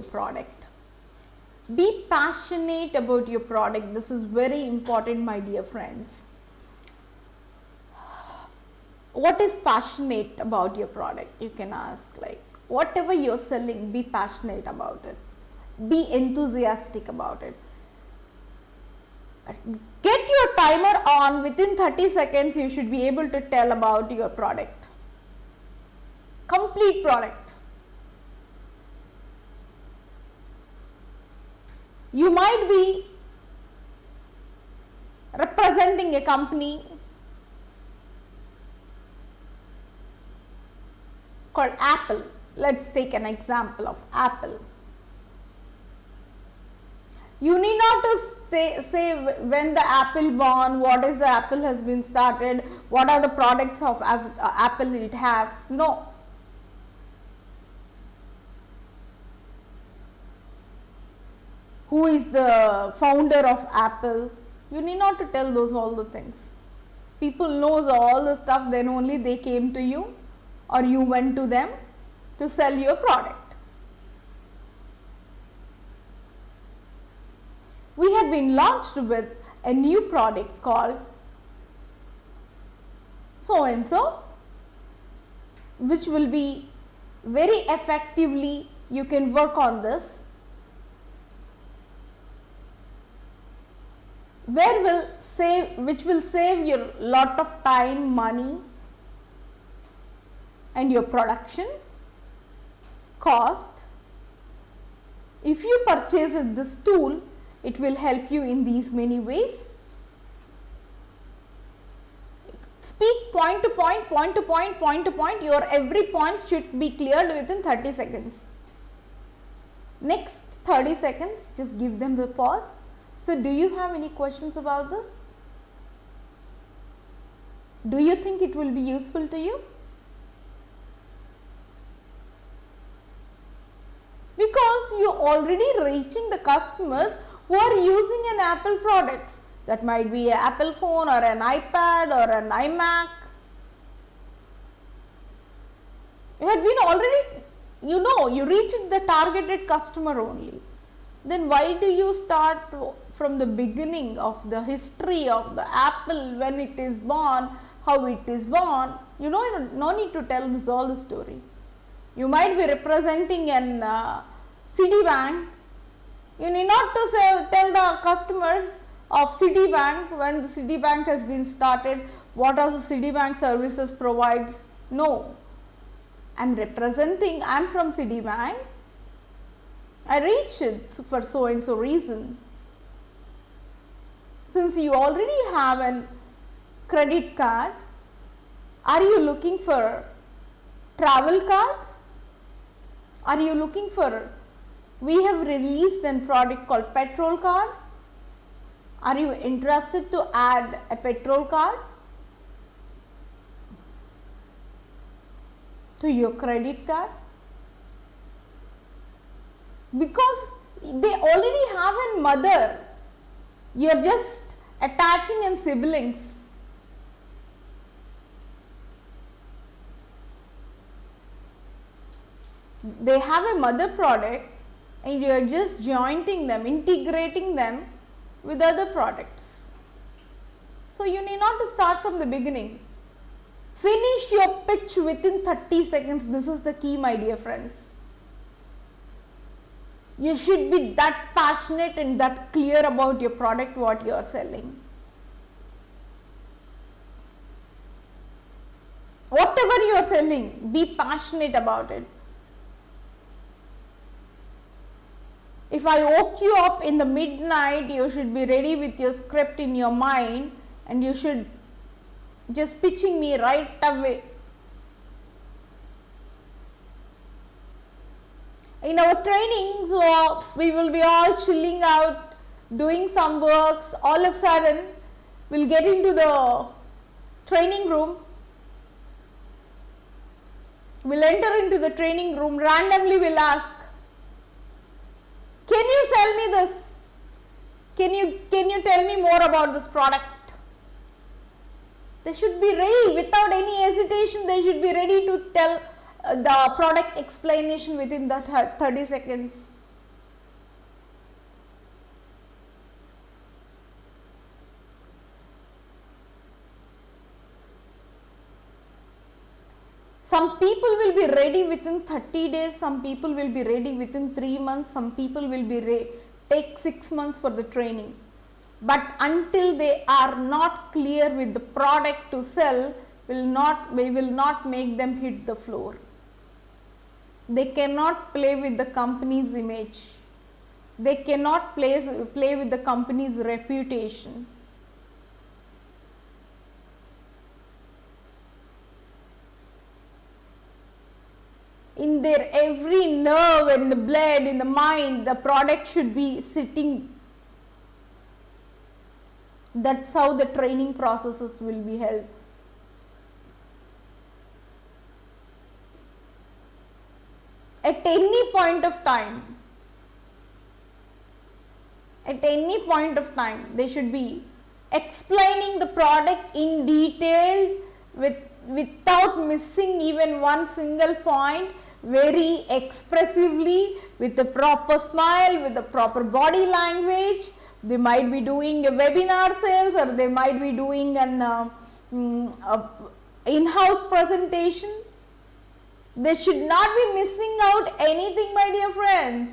your product. Be passionate about your product. This is very important, my dear friends. What is passionate about your product? You can ask, like, whatever you're selling, be passionate about it. Be enthusiastic about it. Get your timer on. Within 30 seconds, you should be able to tell about your product. Complete product. You might be representing a company called Apple. Let's take an example of Apple. You need not to say when the Apple born, what is the Apple has been started, what are the products of Apple it have. No. Who is the founder of Apple? You need not to tell those all the things. People knows all the stuff, then only they came to you or you went to them to sell your product. We have been launched with a new product called so and so, which will be very effectively, you can work on this, which will save you lot of time, money, and your production cost. If you purchase this tool, it will help you in these many ways. Speak point to point, point to point, point to point. Your every point should be cleared within 30 seconds. Next 30 seconds, just give them the pause. So, do you have any questions about this? Do you think it will be useful to you? Because you are already reaching the customers who are using an Apple product. That might be an Apple phone or an iPad or an iMac. You had been already, you reached the targeted customer only. Then why do you start from the beginning of the history of the Apple, when it is born, how it is born? You know, no need to tell this all the story. You might be representing an Citibank. You need not to tell the customers of Citibank when the Citibank has been started, what are the Citibank services provides. No, I am from Citibank. I reached it for so and so reason. Since you already have a credit card, are you looking for travel card? Are you looking for, we have released a product called petrol card. Are you interested to add a petrol card to your credit card? Because they already have a mother, you are just attaching in siblings. They have a mother product and you are just jointing them, integrating them with other products. So, you need not to start from the beginning. Finish your pitch within 30 seconds. This is the key, my dear friends. You should be that passionate and that clear about your product, what you are selling. Whatever you are selling, be passionate about it. If I woke you up in the midnight, you should be ready with your script in your mind and you should just pitching me right away. In our trainings, we will be all chilling out, doing some works. All of a sudden, we'll get into the training room. We'll enter into the training room. Randomly, we'll ask, "Can you sell me this? Can you tell me more about this product?" They should be ready without any hesitation. They should be ready to tell the product explanation within that 30 seconds. Some people will be ready within 30 days, some people will be ready within 3 months, some people will be take 6 months for the training. But until they are not clear with the product to sell, we will not make them hit the floor. They cannot play with the company's image. They cannot play with the company's reputation. In their every nerve, in the blood, in the mind, the product should be sitting. That's how the training processes will be held. At any point of time, they should be explaining the product in detail without missing even one single point, very expressively, with a proper smile, with the proper body language. They might be doing a webinar sales, or they might be doing an in-house presentation. They should not be missing out anything, my dear friends.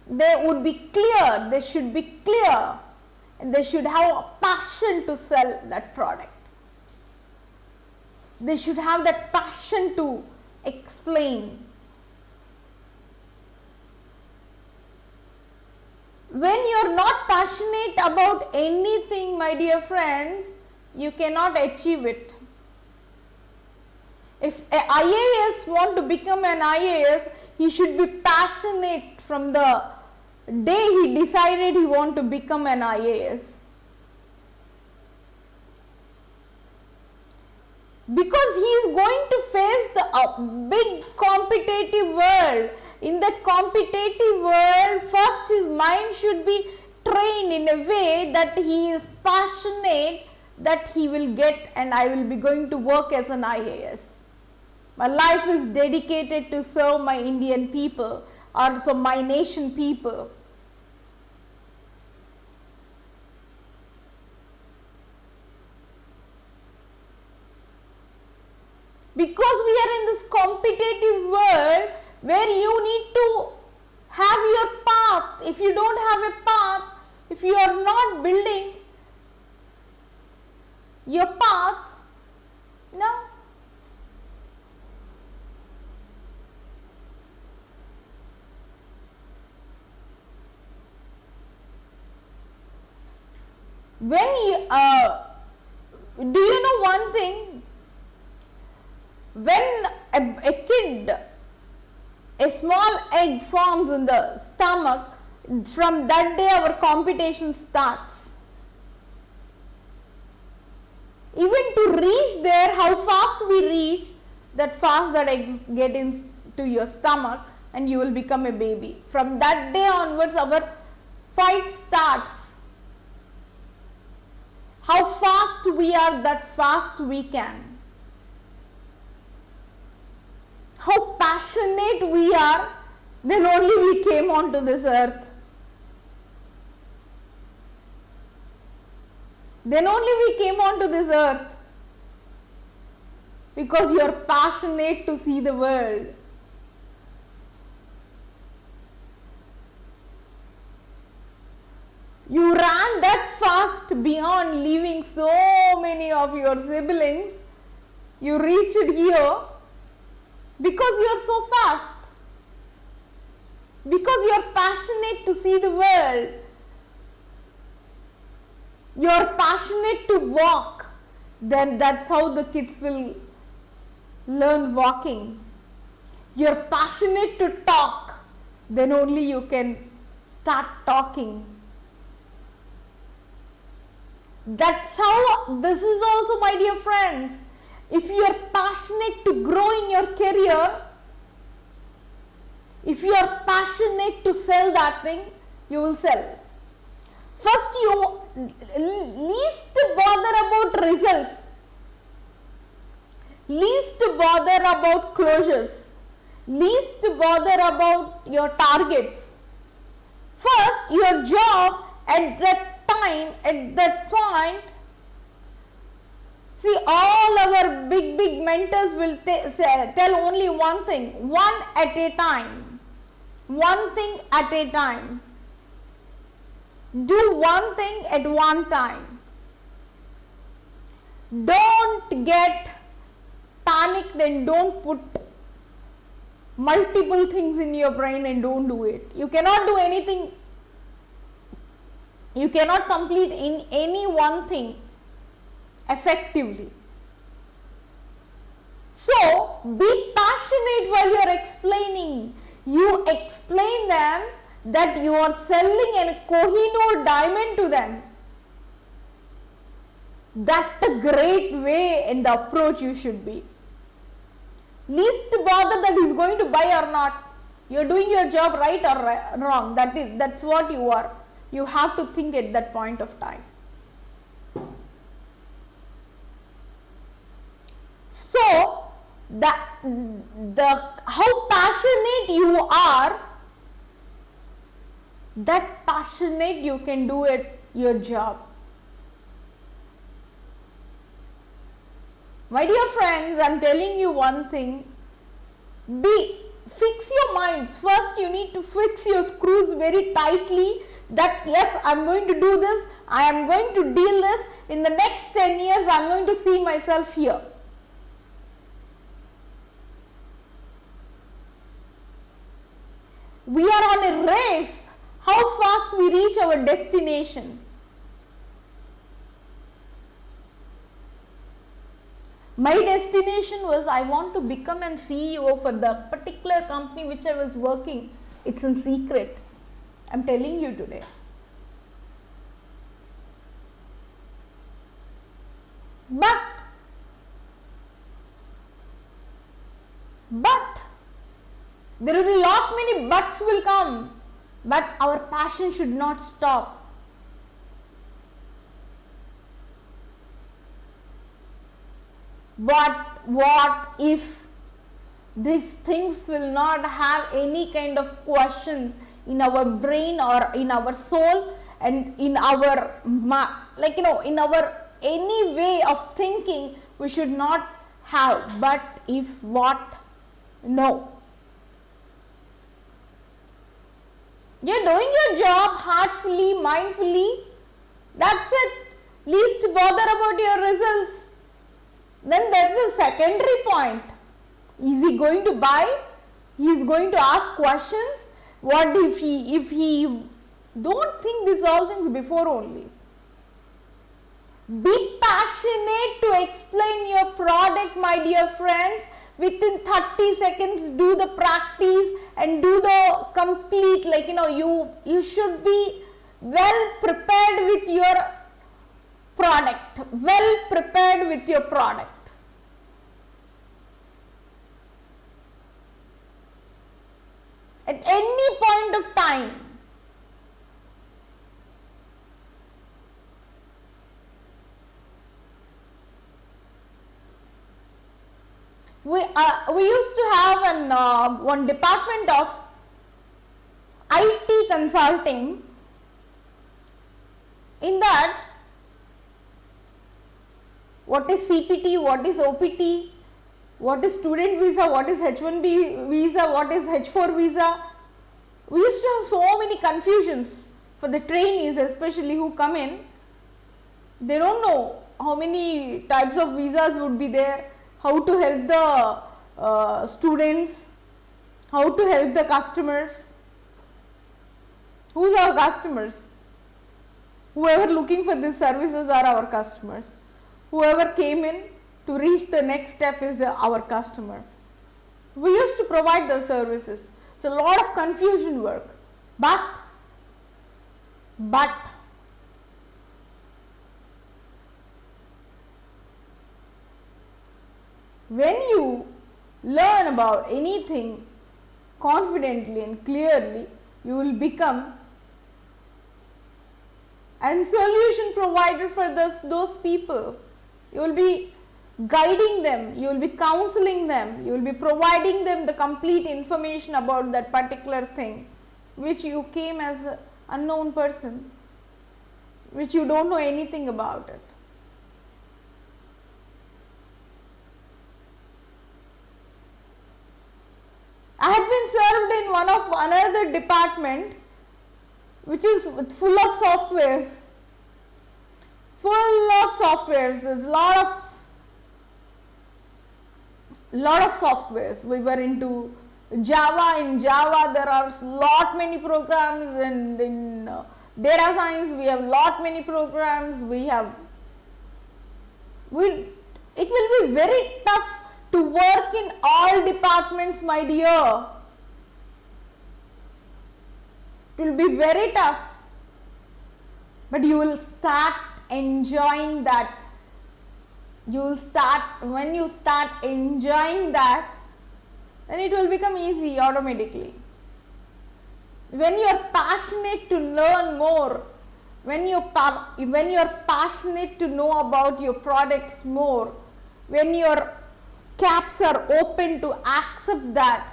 They would be clear, they should be clear, and they should have a passion to sell that product. They should have that passion to explain. When you are not passionate about anything, my dear friends, you cannot achieve it. If an IAS want to become an IAS, he should be passionate from the day he decided he want to become an IAS. Because he is going to face the big competitive world. In that competitive world, first his mind should be trained in a way that he is passionate that he will get, and I will be going to work as an IAS. My life is dedicated to serve my Indian people, or so my nation people. Because we are in this competitive world where you need to have your path. If you don't have a path, if you are not building your path, no. When you, do you know one thing? When a kid, a small egg forms in the stomach, from that day our competition starts. Even to reach there, how fast we reach, that fast that eggs get into your stomach and you will become a baby. From that day onwards our fight starts. How fast we are, that fast we can. How passionate we are, then only we came onto this earth. Then only we came onto this earth. Because you are passionate to see the world. You ran that fast beyond leaving so many of your siblings. You reached here because you are so fast. Because you are passionate to see the world. You are passionate to walk. Then that's how the kids will learn walking. You are passionate to talk. Then only you can start talking. That's how this is also, my dear friends. If you are passionate to grow in your career, if you are passionate to sell that thing, you will sell. First, you least bother about results, least bother about closures, least bother about your targets. First, your job at that time, at that point, See, all our big mentors will tell only one thing, one at a time. One thing at a time. Do one thing at one time. Don't get panicked and don't put multiple things in your brain and don't do it. You cannot do anything. You cannot complete in any one thing effectively. So, be passionate while you are explaining. You explain them that you are selling a Kohinoor diamond to them. That's a great way and the approach you should be. Least bother that he's going to buy or not. You're doing your job right or wrong. That's what you are. You have to think at that point of time. So, how passionate you are, that passionate you can do at your job. My dear friends, I am telling you one thing. Fix your minds. First, you need to fix your screws very tightly. That yes, I am going to do this. I am going to deal this. In the next 10 years, I am going to see myself here. We are on a race. How fast we reach our destination. My destination was I want to become an CEO for the particular company which I was working. It's in secret. I'm telling you today. But there will be lot many buts will come. But our passion should not stop. But what if these things will not have any kind of questions in our brain or in our soul and in our in our any way of thinking we should not have. But if what? No. You're doing your job heartfully, mindfully. That's it. Least bother about your results. Then that's the secondary point. Is he going to buy? He is going to ask questions. What if he don't think these all things before only. Be passionate to explain your product, my dear friends. Within 30 seconds, do the practice and do the complete, you should be well prepared with your product. Well prepared with your product. At any point of time. We used to have one department of IT consulting. In that, what is CPT, what is OPT, what is student visa, what is H1B visa, what is H4 visa. We used to have so many confusions for the trainees, especially who come in. They don't know how many types of visas would be there, how to help the students, how to help the customers. Who's our customers? Whoever looking for these services are our customers. Whoever came in to reach the next step is our customer. We used to provide the services. So, a lot of confusion work. But when you learn about anything confidently and clearly, you will become a solution provider for those people. You will be guiding them, you will be counseling them, you will be providing them the complete information about that particular thing which you came as an unknown person, which you don't know anything about it. another department which is full of softwares. There's a lot of softwares. We were into Java. In Java there are many programs, and in data science we have many programs. It will be very tough to work in all departments, my dear. It will be very tough, but you will start enjoying that. When you start enjoying that, then it will become easy automatically. When you are passionate to learn more, when you are passionate to know about your products more, when your caps are open to accept that,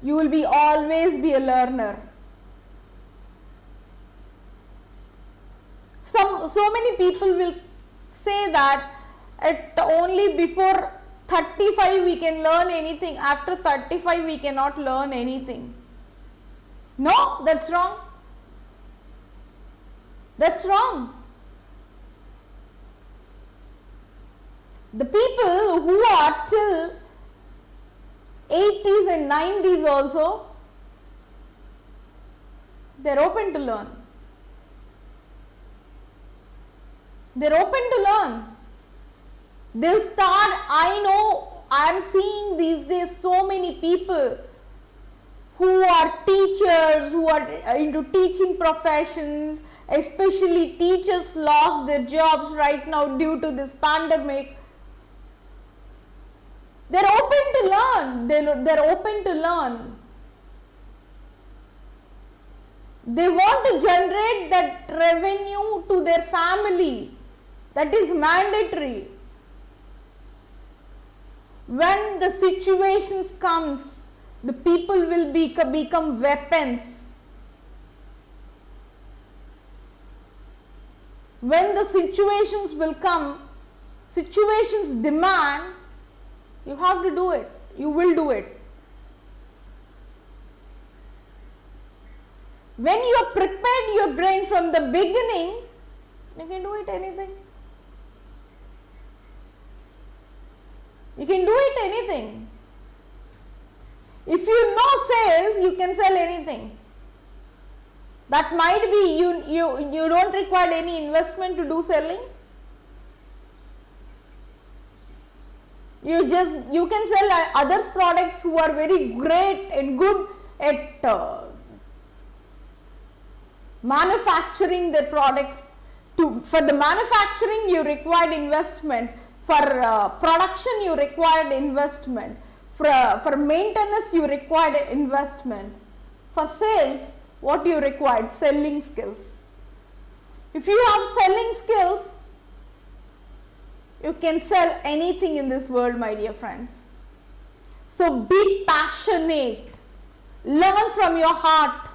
you will always be a learner. So many people will say that only before 35 we can learn anything. After 35 we cannot learn anything. No, that's wrong. That's wrong. The people who are till 80s and 90s also, they're open to learn. They're open to learn. They'll start. I know, I'm seeing these days so many people who are teachers, who are into teaching professions, especially teachers lost their jobs right now due to this pandemic. They're open to learn. They're open to learn. They want to generate that revenue to their family. That is mandatory. When the situations comes, the people will become weapons. When the situations will come, situations demand, you have to do it. You will do it. When you have prepared your brain from the beginning, you can do it anything. You can do it anything. If you know sales, you can sell anything. That might be you don't require any investment to do selling. You can sell others products who are very great and good at manufacturing their products. For the manufacturing you required investment. For production you required investment. For maintenance you required investment. For sales, what you required? Selling skills. If you have selling skills, you can sell anything in this world, my dear friends. So be passionate. Learn from your heart.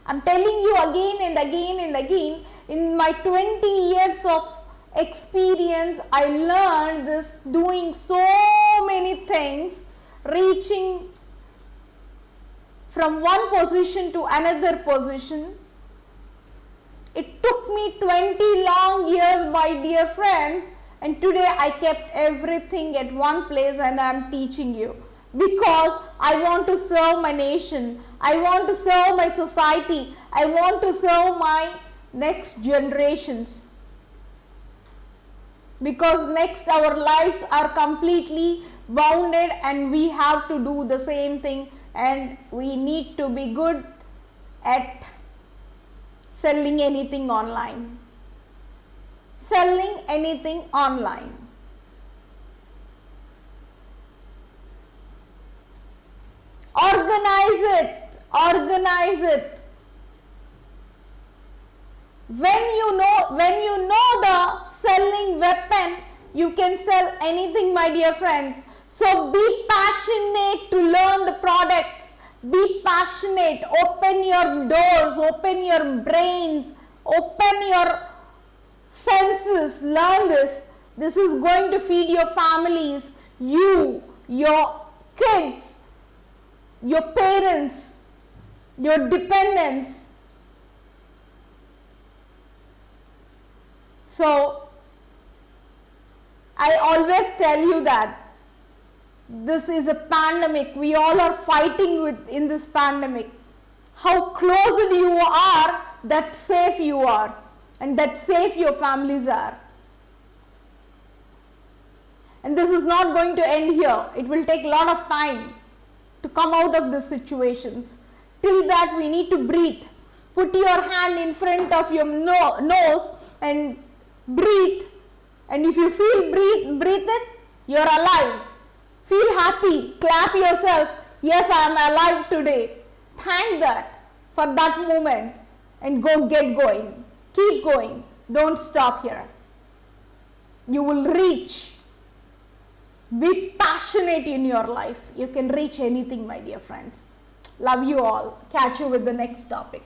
I'm telling you again and again and again, in my 20 years of experience, I learned this doing so many things, reaching from one position to another position. It took me 20 long years, my dear friends, and today I kept everything at one place and I am teaching you because I want to serve my nation, I want to serve my society, I want to serve my next generations. Because next our lives are completely bounded and we have to do the same thing, and we need to be good at selling anything online. Selling anything online. Organize it. When you know the selling weapon, you can sell anything, my dear friends. So be passionate to learn the products. Be passionate. Open your doors, open your brains, open your senses. Learn this. This is going to feed your families, you, your kids, your parents, your dependents. So, I always tell you that this is a pandemic. We all are fighting in this pandemic. How close you are, that safe you are, and that safe your families are. And this is not going to end here. It will take a lot of time to come out of these situations. Till that, we need to breathe. Put your hand in front of your nose and breathe. And if you feel breathe it, you're alive. Feel happy. Clap yourself. Yes, I am alive today. Thank that for that moment and get going. Keep going. Don't stop here. You will reach. Be passionate in your life. You can reach anything, my dear friends. Love you all. Catch you with the next topic.